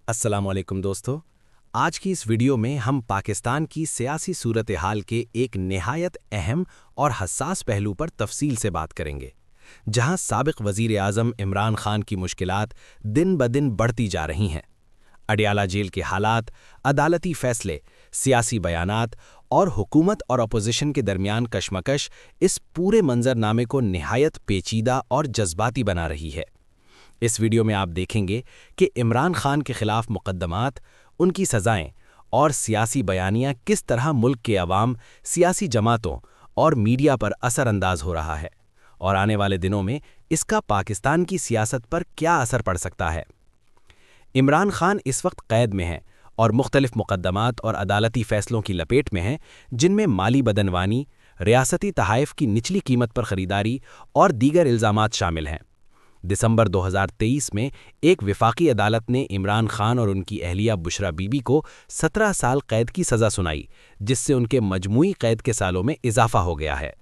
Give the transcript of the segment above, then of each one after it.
अस्सलाम वालेकुम दोस्तों। आज की इस वीडियो में हम पाकिस्तान की सियासी सूरत-ए-हाल के एक निहायत अहम और हसास पहलू पर तफसील से बात करेंगे, जहां साबिक वज़ीर आज़म इमरान खान की मुश्किलात दिन ब दिन बढ़ती जा रही हैं। अडयाला जेल के हालात, अदालती फैसले, सियासी बयानात और हुकूमत और अपोजिशन के दरमियान कशमकश इस पूरे मंजरनामे को निहायत पेचीदा और जज्बाती बना रही है। इस वीडियो में आप देखेंगे कि इमरान खान के खिलाफ मुकदमात, उनकी सज़ाएं और सियासी बयानियां किस तरह मुल्क के अवाम, सियासी जमातों और मीडिया पर असरअंदाज हो रहा है, और आने वाले दिनों में इसका पाकिस्तान की सियासत पर क्या असर पड़ सकता है। इमरान खान इस वक्त कैद में हैं और मुख्तलिफ मुकदमात और अदालती फैसलों की लपेट में हैं, जिनमें माली बदनवानी, रियासती तहाइफ की निचली कीमत पर खरीदारी और दीगर इल्ज़ामात शामिल हैं। दिसंबर 2023 में एक विफाकी अदालत ने इमरान खान और उनकी अहलिया बुशरा बीबी को 17 साल कैद की सज़ा सुनाई, जिससे उनके मजमूई कैद के सालों में इजाफा हो गया है।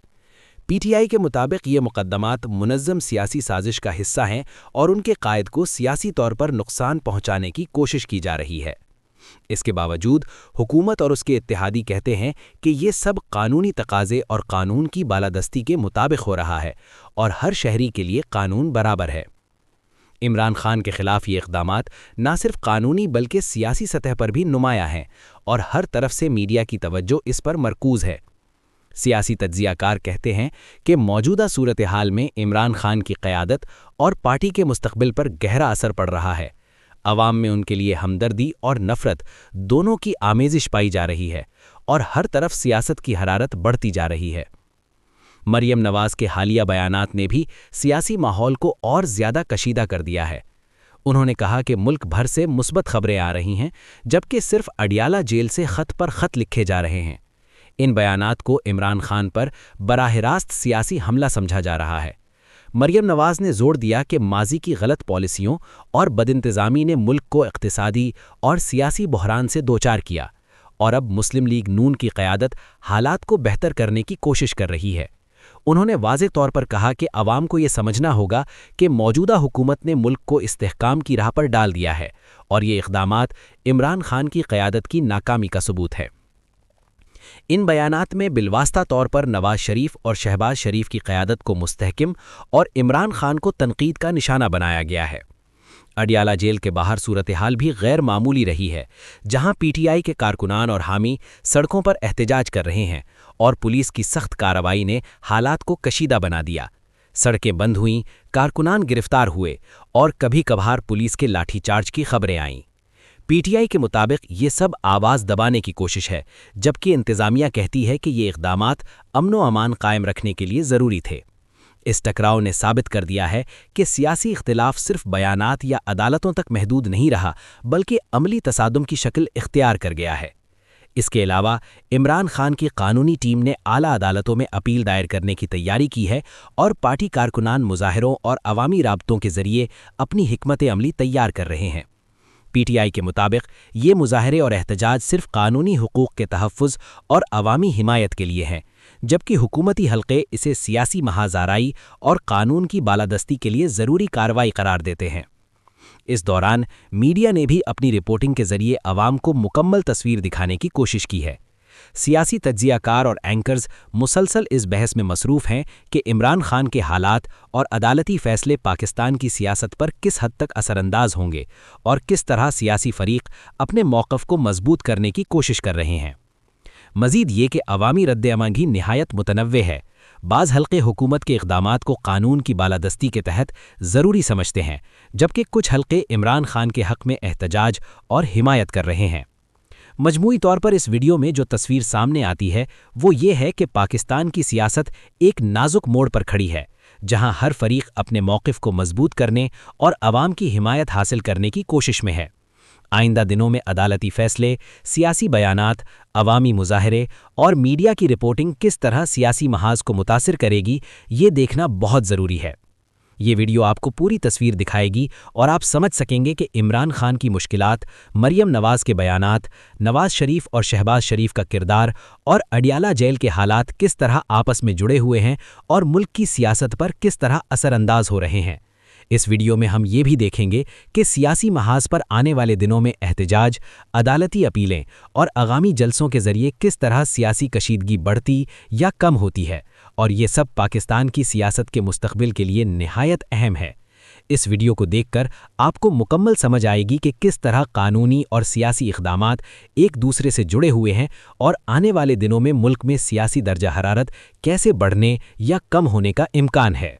पीटीआई के मुताबिक ये मुकदमात मुनज़्ज़म सियासी साजिश का हिस्सा हैं और उनके कायद को सियासी तौर पर नुकसान पहुंचाने की कोशिश की जा रही है। इसके बावजूद हुकूमत और उसके इत्तेहादी कहते हैं कि ये सब कानूनी तकाज़े और कानून की बालादस्ती के मुताबिक हो रहा है और हर शहरी के लिए कानून बराबर है। इमरान खान के खिलाफ ये इक़दामात न सिर्फ कानूनी बल्कि सियासी सतह पर भी नुमाया हैं और हर तरफ से मीडिया की तवज्जो इस पर मरकूज़ है। सियासी तज्ज़ियाकार कहते हैं कि मौजूदा सूरत-ए-हाल में इमरान खान की क़यादत और पार्टी के मुस्तक़बिल पर गहरा असर पड़ रहा है। अवाम में उनके लिए हमदर्दी और नफ़रत दोनों की आमेज़िश पाई जा रही है और हर तरफ सियासत की हरारत बढ़ती जा रही है। मरियम नवाज़ के हालिया बयानात ने भी सियासी माहौल को और ज़्यादा कशीदा कर दिया है। उन्होंने कहा कि मुल्क भर से मुस्बत खबरें आ रही हैं, जबकि सिर्फ अडयाला जेल से ख़त पर ख़त लिखे जा रहे हैं। इन बयानात को इमरान खान पर बराह रास्त सियासी हमला समझा जा रहा है। मरियम नवाज़ ने जोर दिया कि माजी की गलत पॉलिसियों और बदइंतज़ामी ने मुल्क को इक़्तिसादी और सियासी बहरान से दोचार किया और अब मुस्लिम लीग नून की क़यादत हालात को बेहतर करने की कोशिश कर रही है। उन्होंने वाज़ेह तौर पर कहा कि अवाम को ये समझना होगा कि मौजूदा हुकूमत ने मुल्क को इस्तेहकाम की राह पर डाल दिया है और ये इक़दामात इमरान खान की क़यादत की नाकामी का सबूत है। इन बयानात में बिलवास्ता तौर पर नवाज शरीफ और शहबाज शरीफ की क़यादत को मुस्तहकिम और इमरान खान को तनकीद का निशाना बनाया गया है। अडयाला जेल के बाहर सूरत-ए-हाल भी गैर मामूली रही है, जहां पीटीआई के कारकुनान और हामी सड़कों पर एहतजाज कर रहे हैं और पुलिस की सख्त कार्रवाई ने हालात को कशीदा बना दिया। सड़कें बंद हुईं, कारकुनान गिरफ्तार हुए और कभी कभार पुलिस के लाठीचार्ज की खबरें आईं। पीटीआई के मुताबिक ये सब आवाज़ दबाने की कोशिश है, जबकि इंतज़ामिया कहती है कि ये इक़दामात अमन व अमान कायम रखने के लिए ज़रूरी थे। इस टकराव ने साबित कर दिया है कि सियासी इख्तिलाफ सिर्फ बयानात या अदालतों तक महदूद नहीं रहा, बल्कि अमली तसादुम की शक्ल इख्तियार कर गया है। इसके अलावा इमरान खान की कानूनी टीम ने आला अदालतों में अपील दायर करने की तैयारी की है और पार्टी कारकुनान मुजाहिरों और अवामी राब्तों के ज़रिए अपनी हिकमत अमली तैयार कर रहे हैं। पीटीआई के मुताबिक ये मुजाहरे और एहतजाज सिर्फ कानूनी हुकूक के तहफ़्फ़ुज़ और अवामी हिमायत के लिए हैं, जबकि हुकूमती हल्क़े इसे सियासी महाज़ाराई और कानून की बालादस्ती के लिए ज़रूरी कार्रवाई करार देते हैं। इस दौरान मीडिया ने भी अपनी रिपोर्टिंग के ज़रिए अवाम को मुकम्मल तस्वीर दिखाने की कोशिश की है। सियासी तज्ज़ियाकार और एंकर्स मुसलसल इस बहस में मसरूफ़ हैं कि इमरान खान के हालात और अदालती फ़ैसले पाकिस्तान की सियासत पर किस हद तक असरअंदाज होंगे और किस तरह सियासी फ़रीक़ अपने मौक़िफ़ को मज़बूत करने की कोशिश कर रहे हैं। मज़ीद ये कि अवामी रद्द-ए-अमल भी निहायत मुतनव्वे है। बाज़ हल्क़े हुकूमत के इक़दामात को कानून की बालादस्ती के तहत ज़रूरी समझते हैं, जबकि कुछ हल्क़े इमरान खान के हक़ में एहतजाज और हिमायत कर रहे हैं। मजमूई तौर पर इस वीडियो में जो तस्वीर सामने आती है वो ये है कि पाकिस्तान की सियासत एक नाजुक मोड़ पर खड़ी है, जहां हर फरीक अपने मौक़िफ़ को मजबूत करने और अवाम की हिमायत हासिल करने की कोशिश में है। आइंदा दिनों में अदालती फ़ैसले, सियासी बयानात, अवामी मुजाहरे और मीडिया की रिपोर्टिंग किस तरह सियासी महाज़ को मुतासिर करेगी, ये देखना बहुत ज़रूरी है। ये वीडियो आपको पूरी तस्वीर दिखाएगी और आप समझ सकेंगे कि इमरान खान की मुश्किलात, मरियम नवाज़ के बयानात, नवाज शरीफ और शहबाज शरीफ का किरदार और अडयाला जेल के हालात किस तरह आपस में जुड़े हुए हैं और मुल्क की सियासत पर किस तरह असरअंदाज हो रहे हैं। اس ویڈیو میں ہم یہ بھی دیکھیں گے کہ سیاسی محاذ پر آنے والے دنوں میں احتجاج، عدالتی اپیلیں اور عوامی جلسوں کے ذریعے کس طرح سیاسی کشیدگی بڑھتی یا کم ہوتی ہے، اور یہ سب پاکستان کی سیاست کے مستقبل کے لیے نہایت اہم ہے۔ اس ویڈیو کو دیکھ کر آپ کو مکمل سمجھ آئے گی کہ کس طرح قانونی اور سیاسی اقدامات ایک دوسرے سے جڑے ہوئے ہیں اور آنے والے دنوں میں ملک میں سیاسی درجہ حرارت کیسے بڑھنے یا کم ہونے کا امکان ہے۔